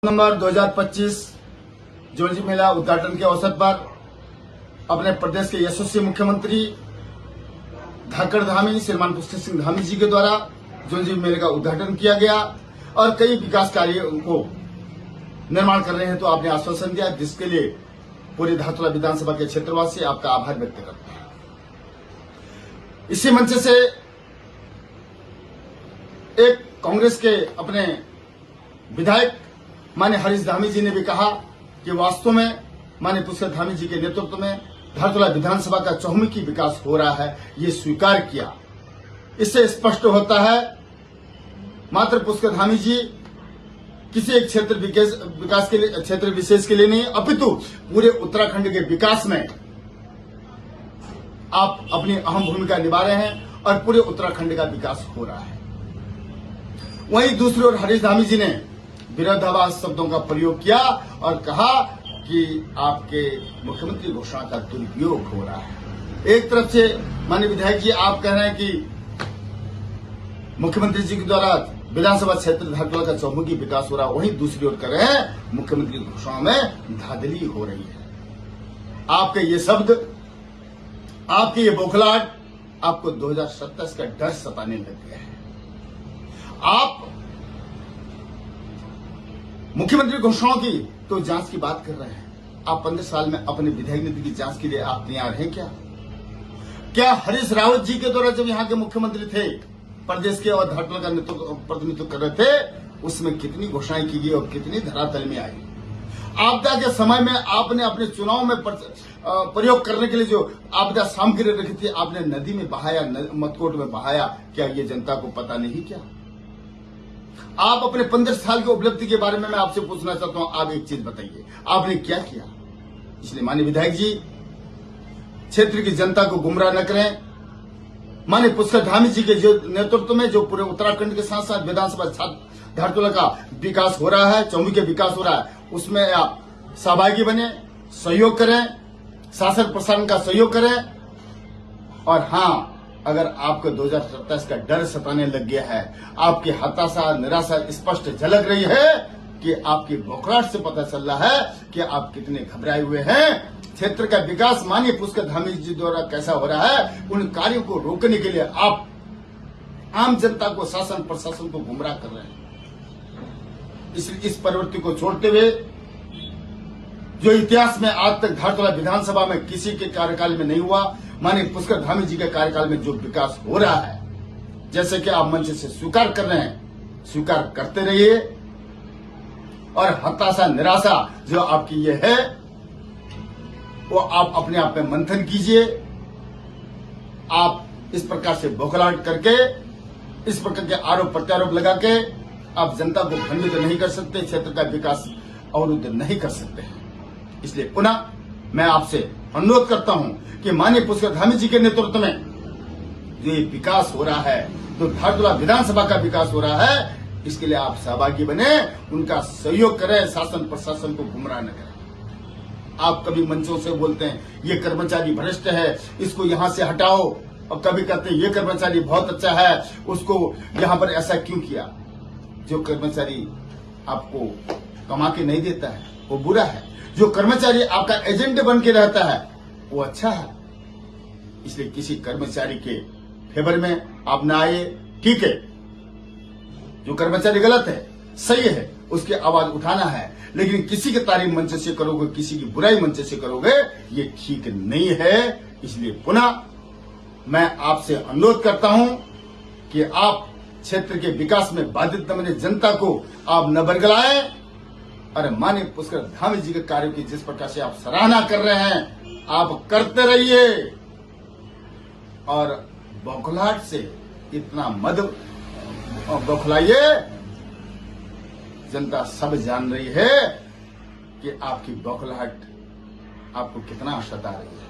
नवंबर 2025 जोजी मेला उद्घाटन के अवसर पर अपने प्रदेश के यशस्वी मुख्यमंत्री धाकड़ धामी श्रीमान पुष्कर सिंह धामी जी के द्वारा जोजी मेले का उद्घाटन किया गया और कई विकास कार्यों को निर्माण कर रहे हैं। तो आपने आश्वासन दिया, जिसके लिए पूरी धातुला विधानसभा के क्षेत्रवासी आपका आभार व्यक्त करते हैं। इसी मंच से एक कांग्रेस के अपने विधायक माननीय हरीश धामी जी ने भी कहा कि वास्तव में माननीय पुष्कर धामी जी के नेतृत्व में धारतुला विधानसभा का चहुमुखी विकास हो रहा है, ये स्वीकार किया। इससे स्पष्ट होता है मात्र पुष्कर धामी जी किसी एक क्षेत्र विकास के लिए, क्षेत्र विशेष के लिए नहीं, अपितु पूरे उत्तराखंड के विकास में आप अपनी अहम भूमिका निभा रहे हैं और पूरे उत्तराखंड का विकास हो रहा है। वहीं दूसरी ओर हरीश धामी जी ने विरोधाभास शब्दों का प्रयोग किया और कहा कि आपके मुख्यमंत्री घोषणा का दुरुपयोग हो रहा है। एक तरफ से माननीय विधायक जी आप कह रहे हैं कि मुख्यमंत्री जी के द्वारा विधानसभा क्षेत्र धारतुला का चहुमुखी विकास हो रहा है, वहीं दूसरी ओर कह रहे हैं मुख्यमंत्री की घोषणा में धांधली हो रही है। आपके ये शब्द, आपकी ये बौखलाहट आपको 2027 का डर सताने लग गया है। आप मुख्यमंत्री घोषणाओं की तो जांच की बात कर रहे हैं। आप 15 साल में अपने विधायक नीति की जांच के लिए आप तैयार हैं क्या हरीश रावत जी के द्वारा जब यहाँ के मुख्यमंत्री थे, प्रदेश के और धारतुला का प्रतिनिधित्व कर रहे थे, उसमें कितनी घोषणाएं की गई और कितनी धरातल में आई? आपदा के समय में आपने अपने चुनाव में प्रयोग करने के लिए जो आपदा सामग्री रखी थी, आपने नदी में बहाया, मतकोट में बहाया। क्या ये जनता को पता नहीं? क्या आप अपने 15 साल की उपलब्धि के बारे में मैं आपसे पूछना चाहता हूं, आप एक चीज बताइए, आपने क्या किया? इसलिए माननीय विधायक जी, क्षेत्र की जनता को गुमराह न करें। माननीय पुष्कर धामी जी के जो नेतृत्व में जो पूरे उत्तराखंड के साथ साथ विधानसभा धारतुला का विकास हो रहा है, चहुमुखी विकास हो रहा है, उसमें आप सहभागी बने, सहयोग करें, शासन प्रशासन का सहयोग करें। और हां, अगर आपको 2027 का डर सताने लग गया है, आपकी हताशा निराशा स्पष्ट झलक रही है कि आपकी बौखलाहट से पता चल रहा है कि आप कितने घबराए हुए हैं। क्षेत्र का विकास माननीय पुष्कर धामी जी द्वारा कैसा हो रहा है, उन कार्यों को रोकने के लिए आप आम जनता को, शासन प्रशासन को गुमराह कर रहे हैं। इस प्रवृत्ति को छोड़ते हुए, जो इतिहास में आज तक धारतुला विधानसभा में किसी के कार्यकाल में नहीं हुआ, माननीय पुष्कर धामी जी के कार्यकाल में जो विकास हो रहा है, जैसे कि आप मंच से स्वीकार कर रहे हैं, स्वीकार करते रहिए। और हताशा निराशा जो आपकी ये है, वो आप अपने आप में मंथन कीजिए। आप इस प्रकार से बौखलाहट करके, इस प्रकार के आरोप प्रत्यारोप लगा के आप जनता को भ्रमित नहीं कर सकते, क्षेत्र का विकास अवरुद्ध नहीं कर सकते हैं। इसलिए पुनः मैं आपसे अनुरोध करता हूं कि माननीय पुष्कर धामी जी के नेतृत्व में जो ये विकास हो रहा है, तो धारतुला विधानसभा का विकास हो रहा है, इसके लिए आप सहभागी बने, उनका सहयोग करें, शासन प्रशासन को गुमराह न करें। आप कभी मंचों से बोलते हैं ये कर्मचारी भ्रष्ट है, इसको यहां से हटाओ, और कभी कहते हैं ये कर्मचारी बहुत अच्छा है, उसको यहां पर ऐसा क्यों किया? जो कर्मचारी आपको कमा के नहीं देता है वो बुरा है, जो कर्मचारी आपका एजेंट बन के रहता है वो अच्छा है। इसलिए किसी कर्मचारी के फेवर में आप ना आए। ठीक है, जो कर्मचारी गलत है, सही है, उसकी आवाज उठाना है, लेकिन किसी की तारीफ मंच से करोगे, किसी की बुराई मंच से करोगे, ये ठीक नहीं है। इसलिए पुनः मैं आपसे अनुरोध करता हूं कि आप क्षेत्र के विकास में बाधित न बने, जनता को आप न बरगलाएं। और माननीय पुष्कर धामी जी के कार्यों की जिस प्रकार से आप सराहना कर रहे हैं, आप करते रहिए। और बौखलाहट से इतना मत बौखलाइए। जनता सब जान रही है कि आपकी बौखलाहट आपको कितना सता रही है।